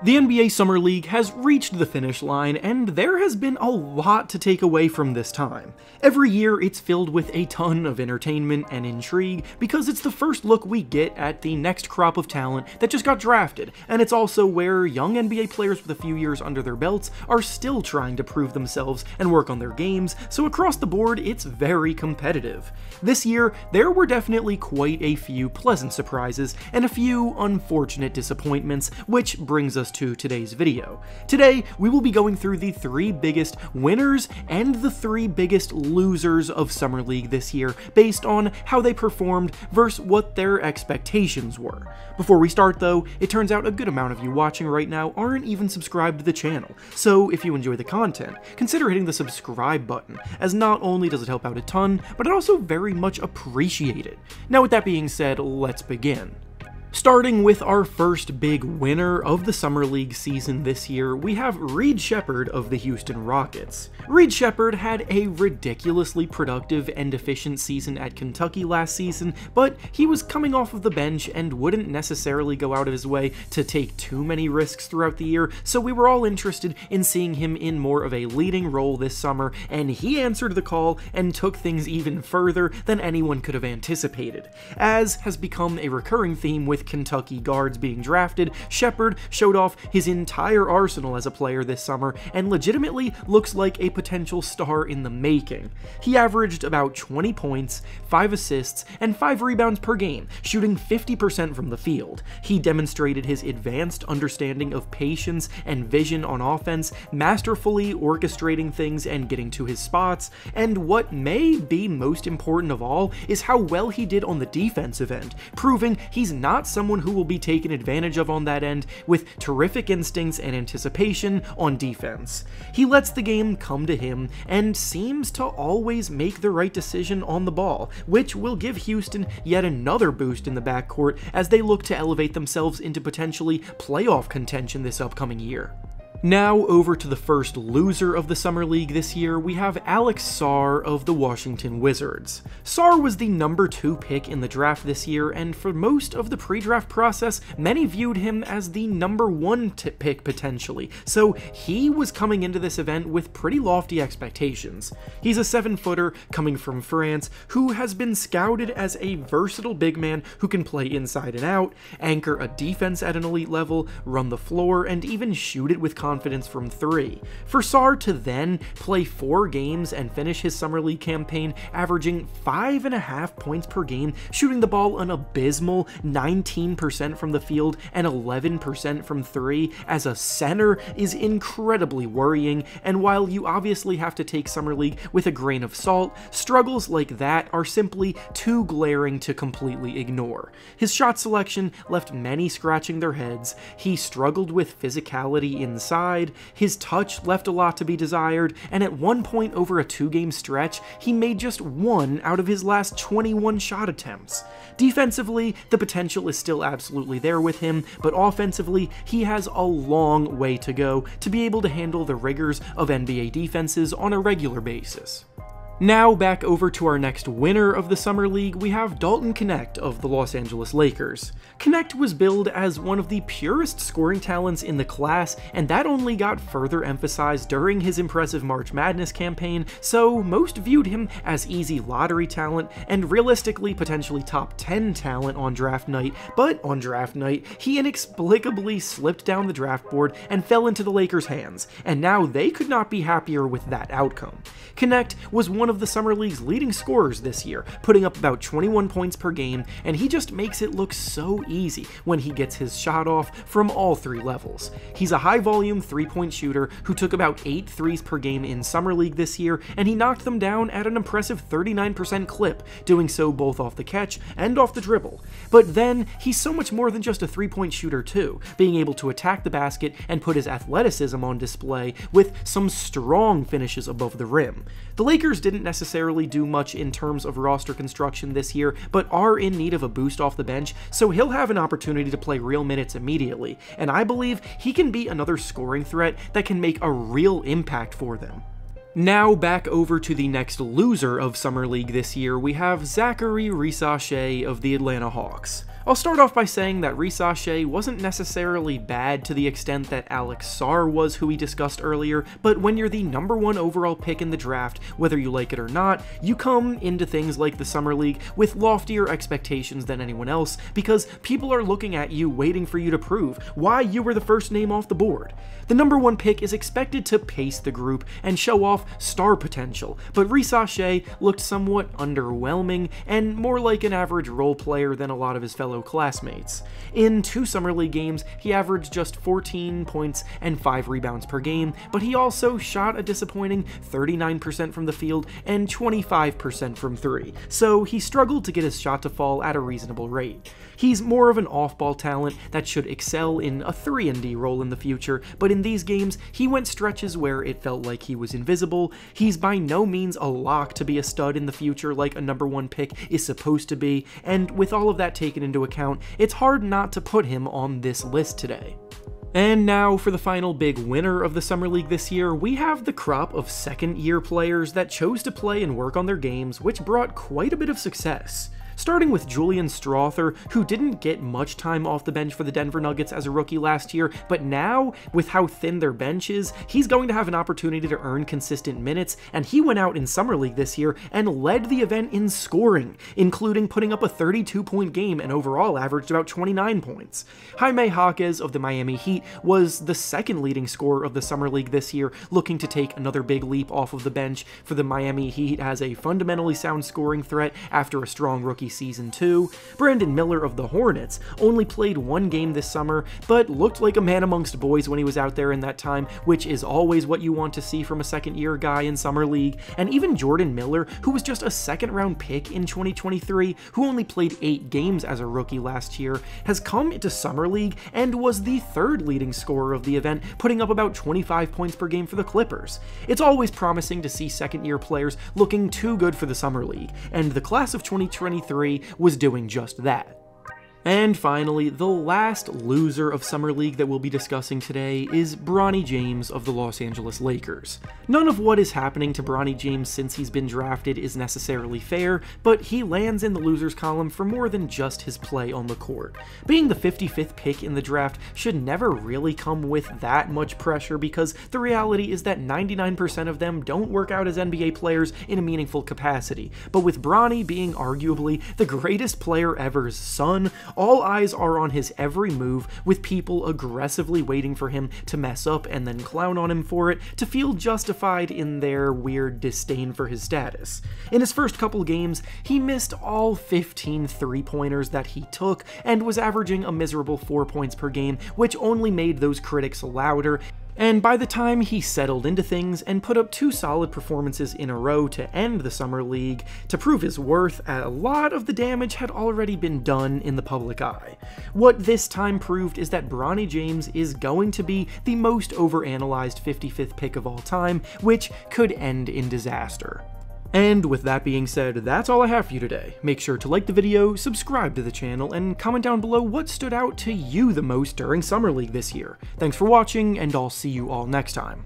The NBA Summer League has reached the finish line, and there has been a lot to take away from this time. Every year, it's filled with a ton of entertainment and intrigue, because it's the first look we get at the next crop of talent that just got drafted, and it's also where young NBA players with a few years under their belts are still trying to prove themselves and work on their games, so across the board, it's very competitive. This year, there were definitely quite a few pleasant surprises, and a few unfortunate disappointments, which brings us to today's video. Today, we will be going through the 3 biggest winners and the 3 biggest losers of Summer League this year, based on how they performed versus what their expectations were. Before we start though, it turns out a good amount of you watching right now aren't even subscribed to the channel, so if you enjoy the content, consider hitting the subscribe button, as not only does it help out a ton, but I also very much appreciate it. Now with that being said, let's begin. Starting with our first big winner of the Summer League season this year, we have Sheppard of the Houston Rockets. Sheppard had a ridiculously productive and efficient season at Kentucky last season, but he was coming off of the bench and wouldn't necessarily go out of his way to take too many risks throughout the year, so we were all interested in seeing him in more of a leading role this summer, and he answered the call and took things even further than anyone could have anticipated. As has become a recurring theme with Kentucky guards being drafted, Sheppard showed off his entire arsenal as a player this summer and legitimately looks like a potential star in the making. He averaged about 20 points, 5 assists, and 5 rebounds per game, shooting 50% from the field. He demonstrated his advanced understanding of patience and vision on offense, masterfully orchestrating things and getting to his spots, and what may be most important of all is how well he did on the defensive end, proving he's not someone who will be taken advantage of on that end, with terrific instincts and anticipation on defense. He lets the game come to him and seems to always make the right decision on the ball, which will give Houston yet another boost in the backcourt as they look to elevate themselves into potentially playoff contention this upcoming year. Now over to the first loser of the Summer League this year, we have Alex Sarr of the Washington Wizards. Sarr was the number 2 pick in the draft this year, and for most of the pre-draft process, many viewed him as the number 1 pick potentially, so he was coming into this event with pretty lofty expectations. He's a 7-footer coming from France who has been scouted as a versatile big man who can play inside and out, anchor a defense at an elite level, run the floor, and even shoot it with confidence from 3. For Sarr to then play 4 games and finish his Summer League campaign averaging 5.5 points per game, shooting the ball an abysmal 19% from the field and 11% from 3 as a center is incredibly worrying, and while you obviously have to take Summer League with a grain of salt, struggles like that are simply too glaring to completely ignore. His shot selection left many scratching their heads, he struggled with physicality inside, his touch left a lot to be desired, and at one point over a 2-game stretch, he made just 1 out of his last 21 shot attempts. Defensively, the potential is still absolutely there with him, but offensively, he has a long way to go to be able to handle the rigors of NBA defenses on a regular basis. Now back over to our next winner of the Summer League, we have Dalton Knecht of the Los Angeles Lakers. Knecht was billed as one of the purest scoring talents in the class, and that only got further emphasized during his impressive March Madness campaign, so most viewed him as easy lottery talent and realistically potentially top 10 talent on draft night, but on draft night, he inexplicably slipped down the draft board and fell into the Lakers' hands, and now they could not be happier with that outcome. Knecht was one of the Summer League's leading scorers this year, putting up about 21 points per game, and he just makes it look so easy when he gets his shot off from all 3 levels. He's a high-volume 3-point shooter who took about 8 threes per game in Summer League this year, and he knocked them down at an impressive 39% clip, doing so both off the catch and off the dribble. But then, he's so much more than just a 3-point shooter too, being able to attack the basket and put his athleticism on display with some strong finishes above the rim. The Lakers didn't necessarily do much in terms of roster construction this year, but are in need of a boost off the bench, so he'll have an opportunity to play real minutes immediately, and I believe he can be another scoring threat that can make a real impact for them. Now back over to the next loser of Summer League this year, we have Zachary Risache of the Atlanta Hawks. I'll start off by saying that Rhys wasn't necessarily bad to the extent that Alex Sarr was, who we discussed earlier, but when you're the #1 overall pick in the draft, whether you like it or not, you come into things like the Summer League with loftier expectations than anyone else, because people are looking at you waiting for you to prove why you were the first name off the board. The #1 pick is expected to pace the group and show off star potential, but Rhys looked somewhat underwhelming and more like an average role player than a lot of his fellow classmates. In 2 Summer League games, he averaged just 14 points and 5 rebounds per game, but he also shot a disappointing 39% from the field and 25% from 3, so he struggled to get his shot to fall at a reasonable rate. He's more of an off-ball talent that should excel in a 3-and-D role in the future, but in these games, he went stretches where it felt like he was invisible. He's by no means a lock to be a stud in the future like a #1 pick is supposed to be, and with all of that taken into account, it's hard not to put him on this list today. And now for the final big winner of the Summer League this year, we have the crop of second-year players that chose to play and work on their games, which brought quite a bit of success. Starting with Julian Strawther, who didn't get much time off the bench for the Denver Nuggets as a rookie last year, but now, with how thin their bench is, he's going to have an opportunity to earn consistent minutes, and he went out in Summer League this year and led the event in scoring, including putting up a 32-point game and overall averaged about 29 points. Jaime Jaquez of the Miami Heat was the second leading scorer of the Summer League this year, looking to take another big leap off of the bench for the Miami Heat as a fundamentally sound scoring threat after a strong rookie season 2. Brandon Miller of the Hornets only played 1 game this summer, but looked like a man amongst boys when he was out there in that time, which is always what you want to see from a second-year guy in Summer League. And even Jordan Miller, who was just a second-round pick in 2023, who only played 8 games as a rookie last year, has come into Summer League and was the 3rd leading scorer of the event, putting up about 25 points per game for the Clippers. It's always promising to see second-year players looking too good for the Summer League, and the class of 2023 was doing just that. And finally, the last loser of Summer League that we'll be discussing today is Bronny James of the Los Angeles Lakers. None of what is happening to Bronny James since he's been drafted is necessarily fair, but he lands in the losers column for more than just his play on the court. Being the 55th pick in the draft should never really come with that much pressure, because the reality is that 99% of them don't work out as NBA players in a meaningful capacity. But with Bronny being arguably the greatest player ever's son, all eyes are on his every move, with people aggressively waiting for him to mess up and then clown on him for it to feel justified in their weird disdain for his status. In his first couple games, he missed all 15 3-pointers that he took and was averaging a miserable 4 points per game, which only made those critics louder. And by the time he settled into things and put up 2 solid performances in a row to end the Summer League to prove his worth, a lot of the damage had already been done in the public eye. What this time proved is that Bronny James is going to be the most overanalyzed 55th pick of all time, which could end in disaster. And with that being said, that's all I have for you today. Make sure to like the video, subscribe to the channel, and comment down below what stood out to you the most during Summer League this year. Thanks for watching, and I'll see you all next time.